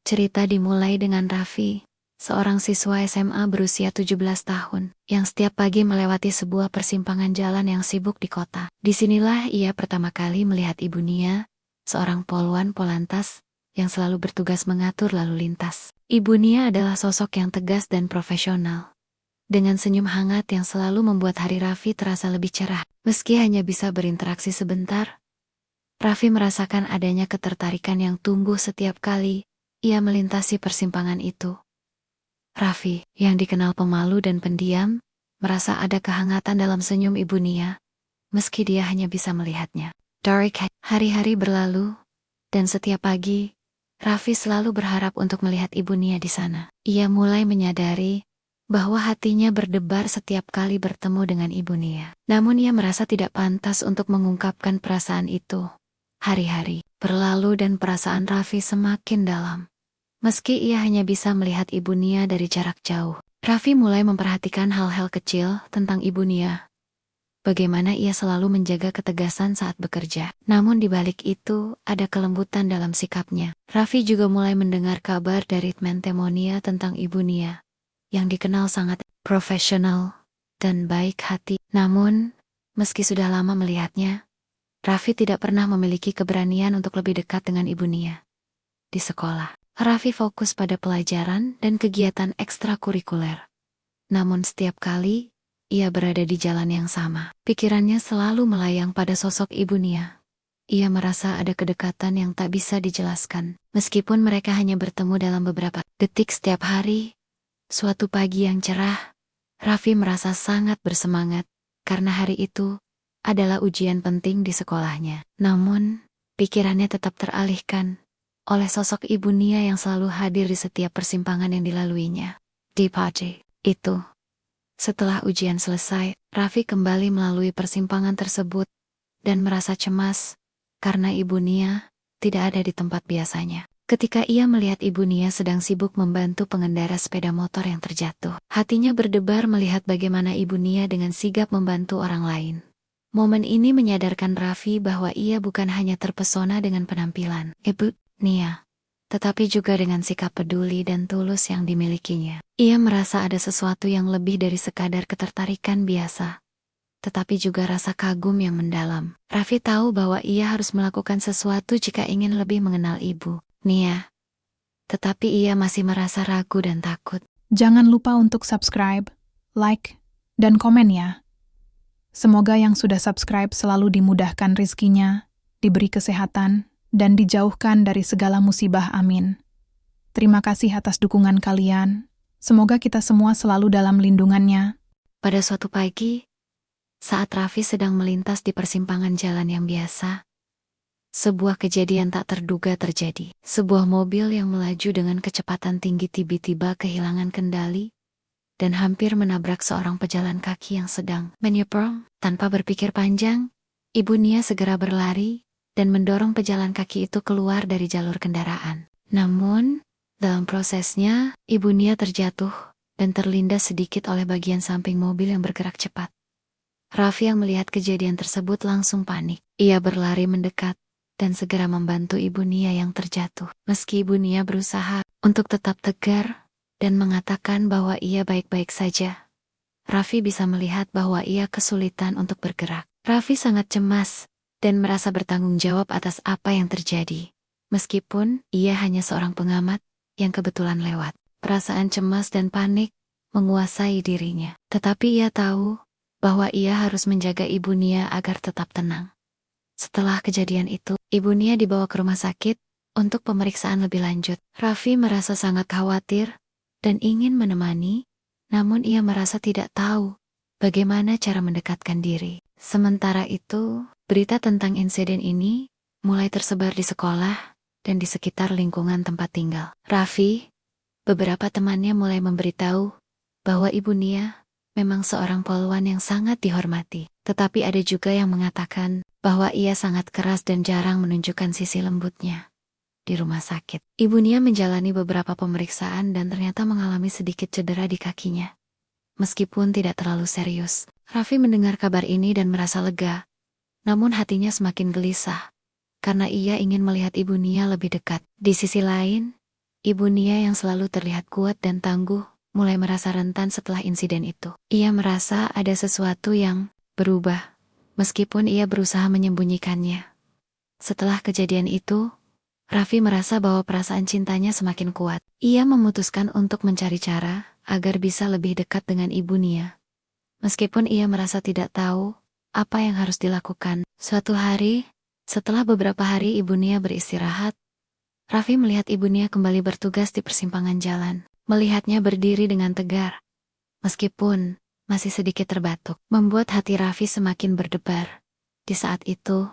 Cerita dimulai dengan Raffi, seorang siswa SMA berusia 17 tahun, yang setiap pagi melewati sebuah persimpangan jalan yang sibuk di kota. Disinilah ia pertama kali melihat Ibu Nia, seorang poluan Polantas, yang selalu bertugas mengatur lalu lintas. Ibu Nia adalah sosok yang tegas dan profesional, dengan senyum hangat yang selalu membuat hari Raffi terasa lebih cerah. Meski hanya bisa berinteraksi sebentar, Raffi merasakan adanya ketertarikan yang tumbuh setiap kali ia melintasi persimpangan itu. Raffi, yang dikenal pemalu dan pendiam, merasa ada kehangatan dalam senyum Ibu Nia, meski dia hanya bisa melihatnya. Hari-hari berlalu, dan setiap pagi, Raffi selalu berharap untuk melihat Ibu Nia di sana. Ia mulai menyadari bahwa hatinya berdebar setiap kali bertemu dengan Ibu Nia. Namun ia merasa tidak pantas untuk mengungkapkan perasaan itu. Hari-hari berlalu dan perasaan Raffi semakin dalam. Meski ia hanya bisa melihat Ibu Nia dari jarak jauh, Raffi mulai memperhatikan hal-hal kecil tentang Ibu Nia. Bagaimana ia selalu menjaga ketegasan saat bekerja. Namun di balik itu, ada kelembutan dalam sikapnya. Raffi juga mulai mendengar kabar dari teman Temonia tentang Ibu Nia, yang dikenal sangat profesional dan baik hati. Namun, meski sudah lama melihatnya, Raffi tidak pernah memiliki keberanian untuk lebih dekat dengan Ibu Nia. Di sekolah, Raffi fokus pada pelajaran dan kegiatan ekstrakurikuler. Namun setiap kali ia berada di jalan yang sama, pikirannya selalu melayang pada sosok Ibu Nia. Ia merasa ada kedekatan yang tak bisa dijelaskan, meskipun mereka hanya bertemu dalam beberapa detik setiap hari. Suatu pagi yang cerah, Raffi merasa sangat bersemangat, karena hari itu adalah ujian penting di sekolahnya. Namun, pikirannya tetap teralihkan oleh sosok Ibu Nia yang selalu hadir di setiap persimpangan yang dilaluinya. Di pagi itu, setelah ujian selesai, Raffi kembali melalui persimpangan tersebut dan merasa cemas karena Ibu Nia tidak ada di tempat biasanya. Ketika ia melihat Ibu Nia sedang sibuk membantu pengendara sepeda motor yang terjatuh, hatinya berdebar melihat bagaimana Ibu Nia dengan sigap membantu orang lain. Momen ini menyadarkan Raffi bahwa ia bukan hanya terpesona dengan penampilan Ibu Nia, tetapi juga dengan sikap peduli dan tulus yang dimilikinya. Ia merasa ada sesuatu yang lebih dari sekadar ketertarikan biasa, tetapi juga rasa kagum yang mendalam. Raffi tahu bahwa ia harus melakukan sesuatu jika ingin lebih mengenal Ibu Nia, tetapi ia masih merasa ragu dan takut. Jangan lupa untuk subscribe, like, dan komen ya. Semoga yang sudah subscribe selalu dimudahkan rizkinya, diberi kesehatan, dan dijauhkan dari segala musibah, amin. Terima kasih atas dukungan kalian. Semoga kita semua selalu dalam lindungannya. Pada suatu pagi, saat Raffi sedang melintas di persimpangan jalan yang biasa, sebuah kejadian tak terduga terjadi. Sebuah mobil yang melaju dengan kecepatan tinggi tiba-tiba kehilangan kendali dan hampir menabrak seorang pejalan kaki yang sedang menyeberang. Tanpa berpikir panjang, Ibu Nia segera berlari dan mendorong pejalan kaki itu keluar dari jalur kendaraan. Namun, dalam prosesnya, Ibu Nia terjatuh dan terlindas sedikit oleh bagian samping mobil yang bergerak cepat. Raffi yang melihat kejadian tersebut langsung panik. Ia berlari mendekat dan segera membantu Ibu Nia yang terjatuh. Meski Ibu Nia berusaha untuk tetap tegar dan mengatakan bahwa ia baik-baik saja, Raffi bisa melihat bahwa ia kesulitan untuk bergerak. Raffi sangat cemas dan merasa bertanggung jawab atas apa yang terjadi. Meskipun ia hanya seorang pengamat yang kebetulan lewat, perasaan cemas dan panik menguasai dirinya. Tetapi ia tahu bahwa ia harus menjaga Ibu Nia agar tetap tenang. Setelah kejadian itu, Ibu Nia dibawa ke rumah sakit untuk pemeriksaan lebih lanjut. Raffi merasa sangat khawatir dan ingin menemani, namun ia merasa tidak tahu bagaimana cara mendekatkan diri. Sementara itu, berita tentang insiden ini mulai tersebar di sekolah dan di sekitar lingkungan tempat tinggal Raffi. Beberapa temannya mulai memberitahu bahwa Ibu Nia memang seorang poluan yang sangat dihormati. Tetapi ada juga yang mengatakan bahwa ia sangat keras dan jarang menunjukkan sisi lembutnya. Di rumah sakit, Ibu Nia menjalani beberapa pemeriksaan dan ternyata mengalami sedikit cedera di kakinya. Meskipun tidak terlalu serius, Raffi mendengar kabar ini dan merasa lega. Namun hatinya semakin gelisah, karena ia ingin melihat Ibu Nia lebih dekat. Di sisi lain, Ibu Nia yang selalu terlihat kuat dan tangguh, mulai merasa rentan setelah insiden itu. Ia merasa ada sesuatu yang berubah, meskipun ia berusaha menyembunyikannya. Setelah kejadian itu, Raffi merasa bahwa perasaan cintanya semakin kuat. Ia memutuskan untuk mencari cara agar bisa lebih dekat dengan Ibu Nia. Meskipun ia merasa tidak tahu apa yang harus dilakukan. Suatu hari, setelah beberapa hari Ibu Nia beristirahat, Raffi melihat Ibu Nia kembali bertugas di persimpangan jalan. Melihatnya berdiri dengan tegar, meskipun masih sedikit terbatuk, membuat hati Raffi semakin berdebar. Di saat itu,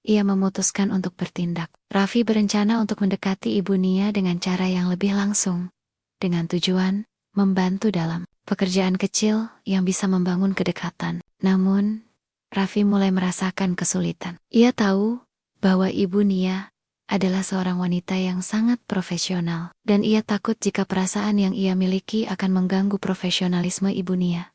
ia memutuskan untuk bertindak. Raffi berencana untuk mendekati Ibu Nia dengan cara yang lebih langsung, dengan tujuan membantu dalam pekerjaan kecil yang bisa membangun kedekatan. Namun, Raffi mulai merasakan kesulitan. Ia tahu bahwa Ibu Nia adalah seorang wanita yang sangat profesional, dan ia takut jika perasaan yang ia miliki akan mengganggu profesionalisme Ibu Nia.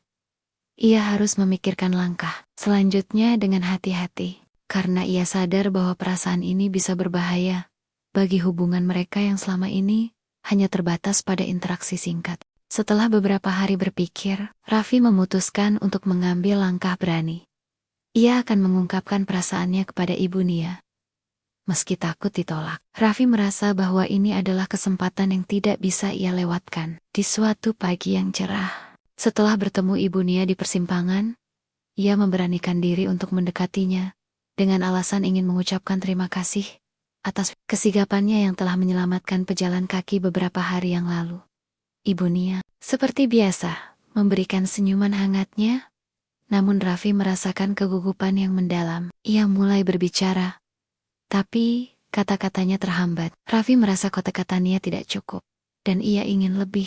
Ia harus memikirkan langkah selanjutnya dengan hati-hati, karena ia sadar bahwa perasaan ini bisa berbahaya bagi hubungan mereka yang selama ini hanya terbatas pada interaksi singkat. Setelah beberapa hari berpikir, Raffi memutuskan untuk mengambil langkah berani. Ia akan mengungkapkan perasaannya kepada Ibu Nia. Meski takut ditolak, Raffi merasa bahwa ini adalah kesempatan yang tidak bisa ia lewatkan. Di suatu pagi yang cerah, setelah bertemu Ibu Nia di persimpangan, ia memberanikan diri untuk mendekatinya dengan alasan ingin mengucapkan terima kasih atas kesigapannya yang telah menyelamatkan pejalan kaki beberapa hari yang lalu. Ibu Nia, seperti biasa, memberikan senyuman hangatnya, namun Raffi merasakan kegugupan yang mendalam. Ia mulai berbicara, tapi kata-katanya terhambat. Raffi merasa kata-katanya tidak cukup, dan ia ingin lebih,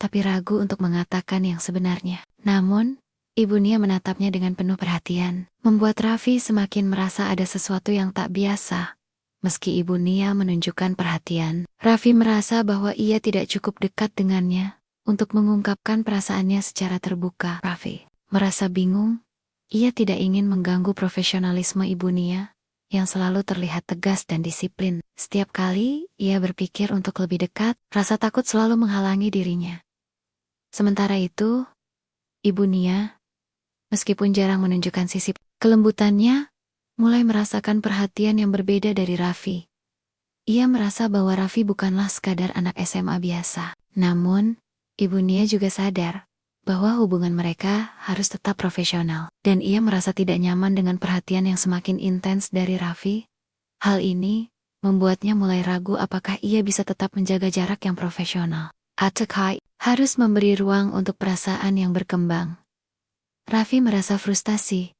tapi ragu untuk mengatakan yang sebenarnya. Namun, Ibu Nia menatapnya dengan penuh perhatian, membuat Raffi semakin merasa ada sesuatu yang tak biasa. Meski Ibu Nia menunjukkan perhatian, Raffi merasa bahwa ia tidak cukup dekat dengannya untuk mengungkapkan perasaannya secara terbuka. Raffi merasa bingung. Ia tidak ingin mengganggu profesionalisme Ibu Nia yang selalu terlihat tegas dan disiplin. Setiap kali ia berpikir untuk lebih dekat, rasa takut selalu menghalangi dirinya. Sementara itu, Ibu Nia, meskipun jarang menunjukkan sisi kelembutannya, mulai merasakan perhatian yang berbeda dari Raffi. Ia merasa bahwa Raffi bukanlah sekadar anak SMA biasa. Namun, Ibu Nia juga sadar bahwa hubungan mereka harus tetap profesional. Dan ia merasa tidak nyaman dengan perhatian yang semakin intens dari Raffi. Hal ini membuatnya mulai ragu apakah ia bisa tetap menjaga jarak yang profesional, ataukah harus memberi ruang untuk perasaan yang berkembang. Raffi merasa frustasi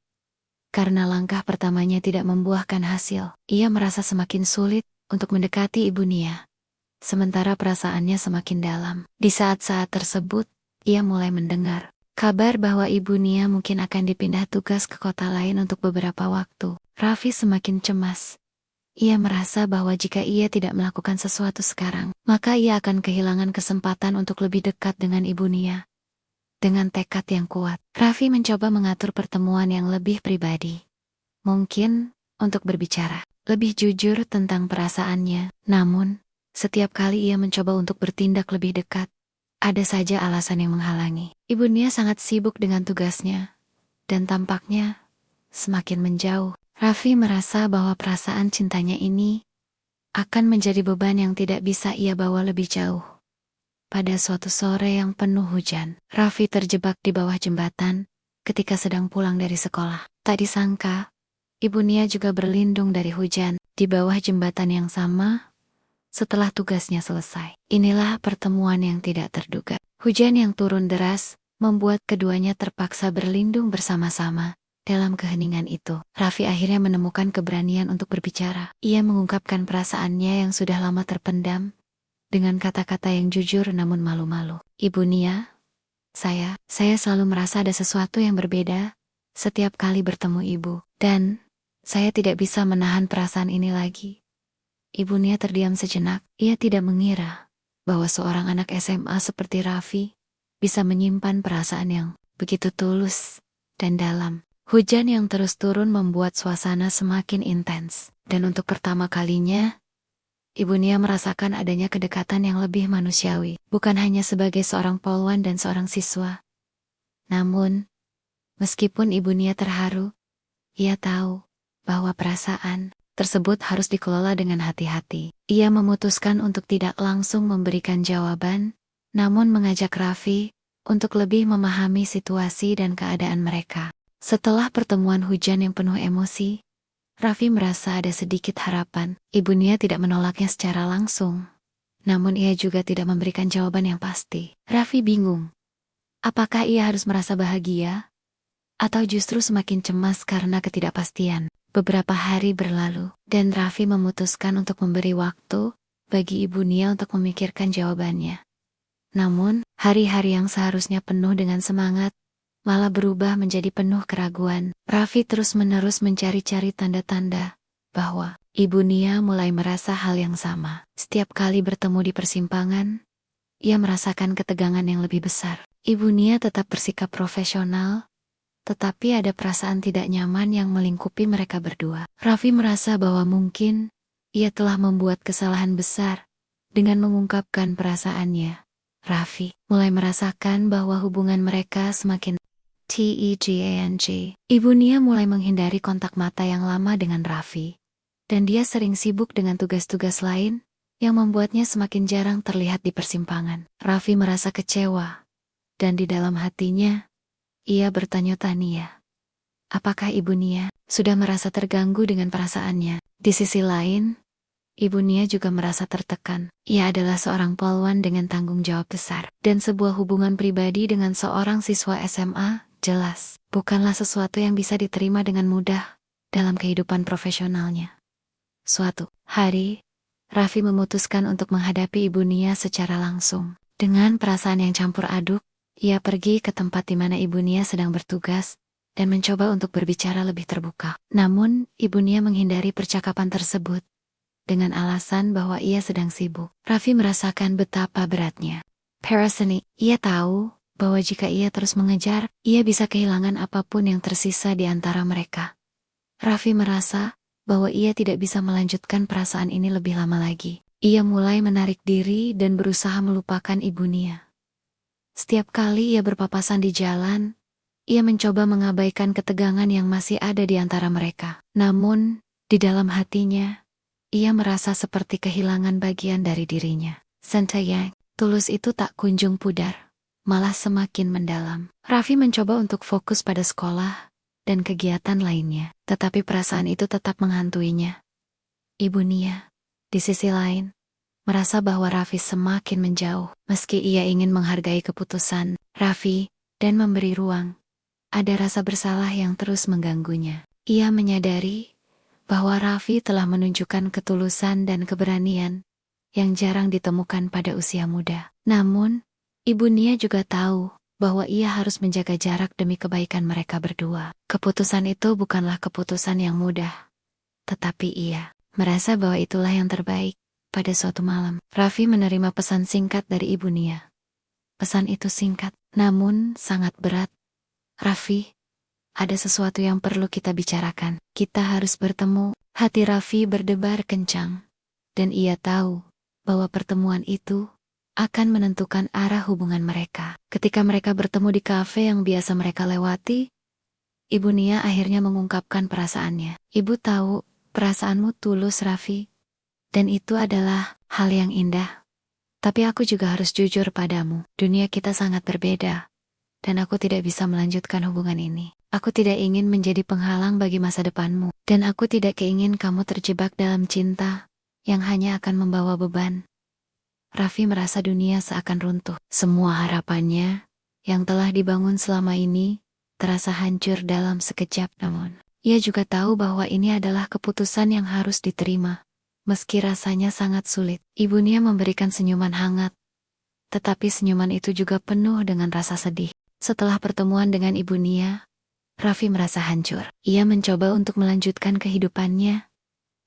karena langkah pertamanya tidak membuahkan hasil. Ia merasa semakin sulit untuk mendekati Ibu Nia, sementara perasaannya semakin dalam. Di saat-saat tersebut, ia mulai mendengar kabar bahwa Ibu Nia mungkin akan dipindah tugas ke kota lain untuk beberapa waktu. Raffi semakin cemas. Ia merasa bahwa jika ia tidak melakukan sesuatu sekarang, maka ia akan kehilangan kesempatan untuk lebih dekat dengan Ibu Nia. Dengan tekad yang kuat, Raffi mencoba mengatur pertemuan yang lebih pribadi. Mungkin untuk berbicara lebih jujur tentang perasaannya. Namun, setiap kali ia mencoba untuk bertindak lebih dekat, ada saja alasan yang menghalangi. Ibu Nia sangat sibuk dengan tugasnya, dan tampaknya semakin menjauh. Raffi merasa bahwa perasaan cintanya ini akan menjadi beban yang tidak bisa ia bawa lebih jauh. Pada suatu sore yang penuh hujan, Raffi terjebak di bawah jembatan ketika sedang pulang dari sekolah. Tak disangka, Ibu Nia juga berlindung dari hujan di bawah jembatan yang sama setelah tugasnya selesai. Inilah pertemuan yang tidak terduga. Hujan yang turun deras membuat keduanya terpaksa berlindung bersama-sama dalam keheningan itu. Raffi akhirnya menemukan keberanian untuk berbicara. Ia mengungkapkan perasaannya yang sudah lama terpendam dengan kata-kata yang jujur namun malu-malu. Ibu Nia, saya selalu merasa ada sesuatu yang berbeda setiap kali bertemu Ibu, dan saya tidak bisa menahan perasaan ini lagi. Ibu Nia terdiam sejenak. Ia tidak mengira bahwa seorang anak SMA seperti Raffi bisa menyimpan perasaan yang begitu tulus dan dalam. Hujan yang terus turun membuat suasana semakin intens, dan untuk pertama kalinya, Ibu Nia merasakan adanya kedekatan yang lebih manusiawi, bukan hanya sebagai seorang polwan dan seorang siswa. Namun, meskipun Ibu Nia terharu, ia tahu bahwa perasaan tersebut harus dikelola dengan hati-hati. Ia memutuskan untuk tidak langsung memberikan jawaban, namun mengajak Raffi untuk lebih memahami situasi dan keadaan mereka. Setelah pertemuan hujan yang penuh emosi, Raffi merasa ada sedikit harapan. Ibu Nia tidak menolaknya secara langsung, namun ia juga tidak memberikan jawaban yang pasti. Raffi bingung. Apakah ia harus merasa bahagia? Atau justru semakin cemas karena ketidakpastian? Beberapa hari berlalu, dan Raffi memutuskan untuk memberi waktu bagi Ibu Nia untuk memikirkan jawabannya. Namun, hari-hari yang seharusnya penuh dengan semangat, malah berubah menjadi penuh keraguan. Raffi terus-menerus mencari-cari tanda-tanda bahwa Ibu Nia mulai merasa hal yang sama. Setiap kali bertemu di persimpangan, ia merasakan ketegangan yang lebih besar. Ibu Nia tetap bersikap profesional, tetapi ada perasaan tidak nyaman yang melingkupi mereka berdua. Raffi merasa bahwa mungkin ia telah membuat kesalahan besar dengan mengungkapkan perasaannya. Raffi mulai merasakan bahwa hubungan mereka semakin TEGANG. Ibu Nia mulai menghindari kontak mata yang lama dengan Raffi, dan dia sering sibuk dengan tugas-tugas lain yang membuatnya semakin jarang terlihat di persimpangan. Raffi merasa kecewa, dan di dalam hatinya, ia bertanya-tanya, apakah Ibu Nia sudah merasa terganggu dengan perasaannya? Di sisi lain, Ibu Nia juga merasa tertekan. Ia adalah seorang polwan dengan tanggung jawab besar, dan sebuah hubungan pribadi dengan seorang siswa SMA jelas bukanlah sesuatu yang bisa diterima dengan mudah dalam kehidupan profesionalnya. Suatu hari, Raffi memutuskan untuk menghadapi Ibu Nia secara langsung. Dengan perasaan yang campur aduk, ia pergi ke tempat di mana Ibu Nia sedang bertugas dan mencoba untuk berbicara lebih terbuka. Namun, Ibu Nia menghindari percakapan tersebut dengan alasan bahwa ia sedang sibuk. Raffi merasakan betapa beratnya perasaan. Ia tahu bahwa jika ia terus mengejar, ia bisa kehilangan apapun yang tersisa di antara mereka. Raffi merasa bahwa ia tidak bisa melanjutkan perasaan ini lebih lama lagi. Ia mulai menarik diri dan berusaha melupakan Ibu Nia. Setiap kali ia berpapasan di jalan, ia mencoba mengabaikan ketegangan yang masih ada di antara mereka. Namun, di dalam hatinya, ia merasa seperti kehilangan bagian dari dirinya. Cinta yang tulus itu tak kunjung pudar, malah semakin mendalam. Raffi mencoba untuk fokus pada sekolah dan kegiatan lainnya, tetapi perasaan itu tetap menghantuinya. Ibu Nia, di sisi lain, merasa bahwa Raffi semakin menjauh. Meski ia ingin menghargai keputusan Raffi dan memberi ruang, ada rasa bersalah yang terus mengganggunya. Ia menyadari bahwa Raffi telah menunjukkan ketulusan dan keberanian yang jarang ditemukan pada usia muda. Namun, Ibu Nia juga tahu bahwa ia harus menjaga jarak demi kebaikan mereka berdua. Keputusan itu bukanlah keputusan yang mudah, tetapi ia merasa bahwa itulah yang terbaik. Pada suatu malam, Raffi menerima pesan singkat dari Ibu Nia. Pesan itu singkat, namun sangat berat. Raffi, ada sesuatu yang perlu kita bicarakan. Kita harus bertemu. Hati Raffi berdebar kencang, dan ia tahu bahwa pertemuan itu akan menentukan arah hubungan mereka. Ketika mereka bertemu di kafe yang biasa mereka lewati, Ibu Nia akhirnya mengungkapkan perasaannya. Ibu tahu, perasaanmu tulus, Raffi, dan itu adalah hal yang indah. Tapi aku juga harus jujur padamu. Dunia kita sangat berbeda, dan aku tidak bisa melanjutkan hubungan ini. Aku tidak ingin menjadi penghalang bagi masa depanmu, dan aku tidak ingin kamu terjebak dalam cinta yang hanya akan membawa beban. Raffi merasa dunia seakan runtuh. Semua harapannya yang telah dibangun selama ini terasa hancur dalam sekejap. Namun, ia juga tahu bahwa ini adalah keputusan yang harus diterima, meski rasanya sangat sulit. Ibu Nia memberikan senyuman hangat, tetapi senyuman itu juga penuh dengan rasa sedih. Setelah pertemuan dengan Ibu Nia, Raffi merasa hancur. Ia mencoba untuk melanjutkan kehidupannya,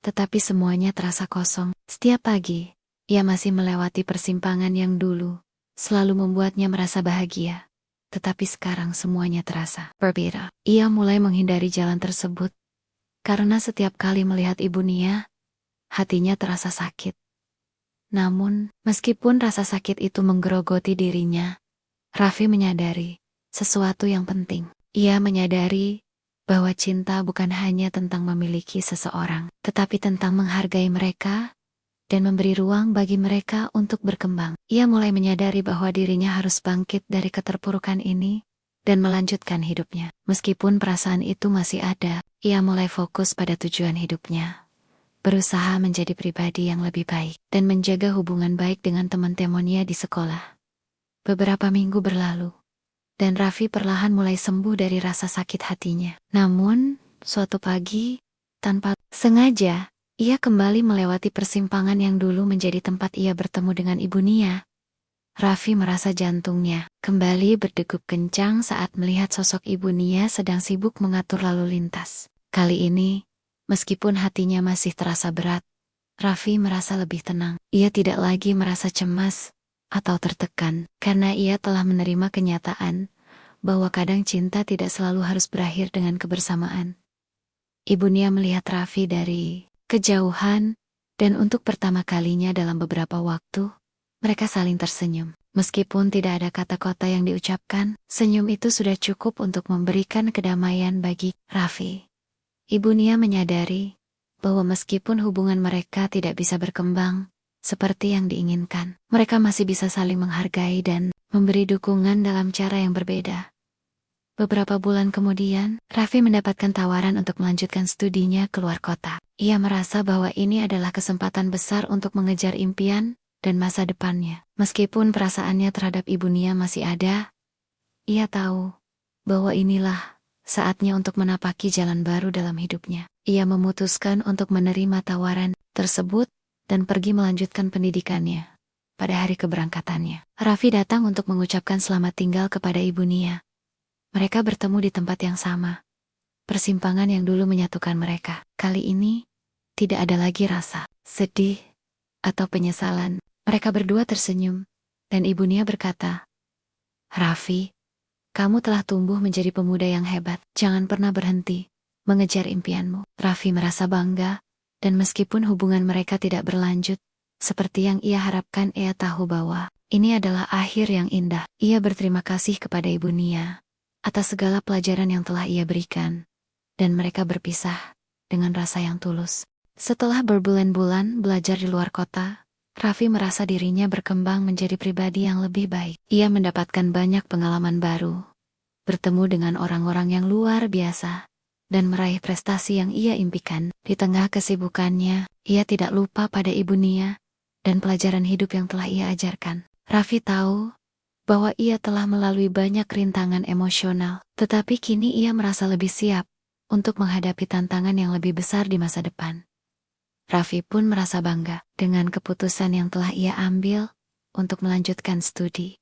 tetapi semuanya terasa kosong. Setiap pagi, ia masih melewati persimpangan yang dulu selalu membuatnya merasa bahagia. Tetapi sekarang semuanya terasa berbeda. Ia mulai menghindari jalan tersebut, karena setiap kali melihat Ibu Nia, hatinya terasa sakit. Namun, meskipun rasa sakit itu menggerogoti dirinya, Raffi menyadari sesuatu yang penting. Ia menyadari bahwa cinta bukan hanya tentang memiliki seseorang, tetapi tentang menghargai mereka dan memberi ruang bagi mereka untuk berkembang. Ia mulai menyadari bahwa dirinya harus bangkit dari keterpurukan ini dan melanjutkan hidupnya. Meskipun perasaan itu masih ada, ia mulai fokus pada tujuan hidupnya. Berusaha menjadi pribadi yang lebih baik dan menjaga hubungan baik dengan teman-temannya di sekolah. Beberapa minggu berlalu, dan Raffi perlahan mulai sembuh dari rasa sakit hatinya. Namun, suatu pagi, tanpa sengaja, ia kembali melewati persimpangan yang dulu menjadi tempat ia bertemu dengan Ibu Nia. Raffi merasa jantungnya kembali berdegup kencang saat melihat sosok Ibu Nia sedang sibuk mengatur lalu lintas. Kali ini, meskipun hatinya masih terasa berat, Raffi merasa lebih tenang. Ia tidak lagi merasa cemas atau tertekan, karena ia telah menerima kenyataan bahwa kadang cinta tidak selalu harus berakhir dengan kebersamaan. Ibu Nia melihat Raffi dari kejauhan, dan untuk pertama kalinya dalam beberapa waktu, mereka saling tersenyum. Meskipun tidak ada kata-kata yang diucapkan, senyum itu sudah cukup untuk memberikan kedamaian bagi Raffi. Ibu Nia menyadari bahwa meskipun hubungan mereka tidak bisa berkembang seperti yang diinginkan, mereka masih bisa saling menghargai dan memberi dukungan dalam cara yang berbeda. Beberapa bulan kemudian, Raffi mendapatkan tawaran untuk melanjutkan studinya ke luar kota. Ia merasa bahwa ini adalah kesempatan besar untuk mengejar impian dan masa depannya. Meskipun perasaannya terhadap Ibu Nia masih ada, ia tahu bahwa inilah saatnya untuk menapaki jalan baru dalam hidupnya. Ia memutuskan untuk menerima tawaran tersebut dan pergi melanjutkan pendidikannya. Pada hari keberangkatannya, Raffi datang untuk mengucapkan selamat tinggal kepada Ibu Nia. Mereka bertemu di tempat yang sama. Persimpangan yang dulu menyatukan mereka. Kali ini, tidak ada lagi rasa sedih atau penyesalan. Mereka berdua tersenyum, dan Ibu Nia berkata, "Raffi, kamu telah tumbuh menjadi pemuda yang hebat. Jangan pernah berhenti mengejar impianmu." Raffi merasa bangga, dan meskipun hubungan mereka tidak berlanjut seperti yang ia harapkan, ia tahu bahwa ini adalah akhir yang indah. Ia berterima kasih kepada Ibu Nia atas segala pelajaran yang telah ia berikan, dan mereka berpisah dengan rasa yang tulus. Setelah berbulan-bulan belajar di luar kota, Raffi merasa dirinya berkembang menjadi pribadi yang lebih baik. Ia mendapatkan banyak pengalaman baru, bertemu dengan orang-orang yang luar biasa, dan meraih prestasi yang ia impikan. Di tengah kesibukannya, ia tidak lupa pada Ibu Nia dan pelajaran hidup yang telah ia ajarkan. Raffi tahu bahwa ia telah melalui banyak rintangan emosional, tetapi kini ia merasa lebih siap untuk menghadapi tantangan yang lebih besar di masa depan. Raffi pun merasa bangga dengan keputusan yang telah ia ambil untuk melanjutkan studi.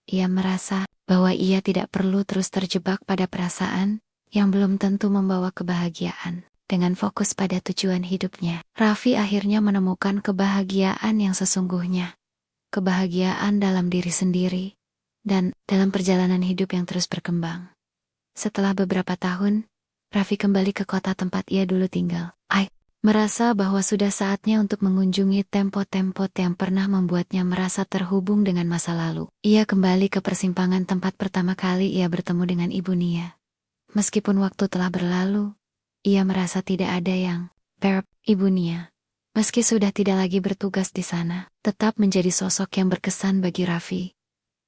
Ia merasa bahwa ia tidak perlu terus terjebak pada perasaan yang belum tentu membawa kebahagiaan. Dengan fokus pada tujuan hidupnya, Raffi akhirnya menemukan kebahagiaan yang sesungguhnya. Kebahagiaan dalam diri sendiri dan dalam perjalanan hidup yang terus berkembang. Setelah beberapa tahun, Raffi kembali ke kota tempat ia dulu tinggal. Merasa bahwa sudah saatnya untuk mengunjungi tempat-tempat yang pernah membuatnya merasa terhubung dengan masa lalu. Ia kembali ke persimpangan tempat pertama kali ia bertemu dengan Ibu Nia. Meskipun waktu telah berlalu, ia merasa tidak ada yang Ibu Nia, meski sudah tidak lagi bertugas di sana, tetap menjadi sosok yang berkesan bagi Raffi.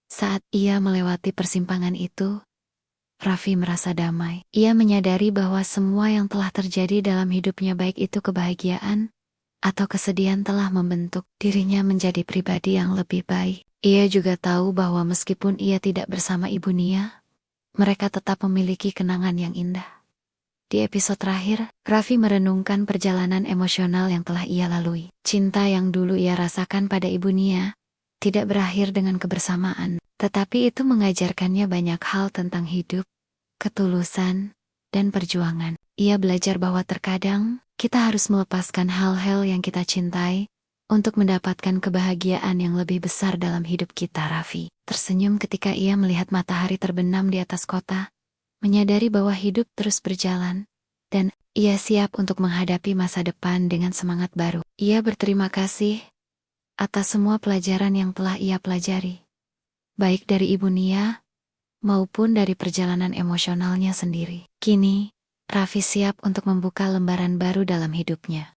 Saat ia melewati persimpangan itu, Raffi merasa damai. Ia menyadari bahwa semua yang telah terjadi dalam hidupnya, baik itu kebahagiaan atau kesedihan, telah membentuk dirinya menjadi pribadi yang lebih baik. Ia juga tahu bahwa meskipun ia tidak bersama Ibu Nia, mereka tetap memiliki kenangan yang indah. Di episode terakhir, Raffi merenungkan perjalanan emosional yang telah ia lalui. Cinta yang dulu ia rasakan pada Ibu Nia tidak berakhir dengan kebersamaan, tetapi itu mengajarkannya banyak hal tentang hidup, ketulusan, dan perjuangan. Ia belajar bahwa terkadang kita harus melepaskan hal-hal yang kita cintai untuk mendapatkan kebahagiaan yang lebih besar dalam hidup kita. Raffi tersenyum ketika ia melihat matahari terbenam di atas kota, menyadari bahwa hidup terus berjalan, dan ia siap untuk menghadapi masa depan dengan semangat baru. Ia berterima kasih atas semua pelajaran yang telah ia pelajari, baik dari Ibu Nia maupun dari perjalanan emosionalnya sendiri. Kini, Raffi siap untuk membuka lembaran baru dalam hidupnya.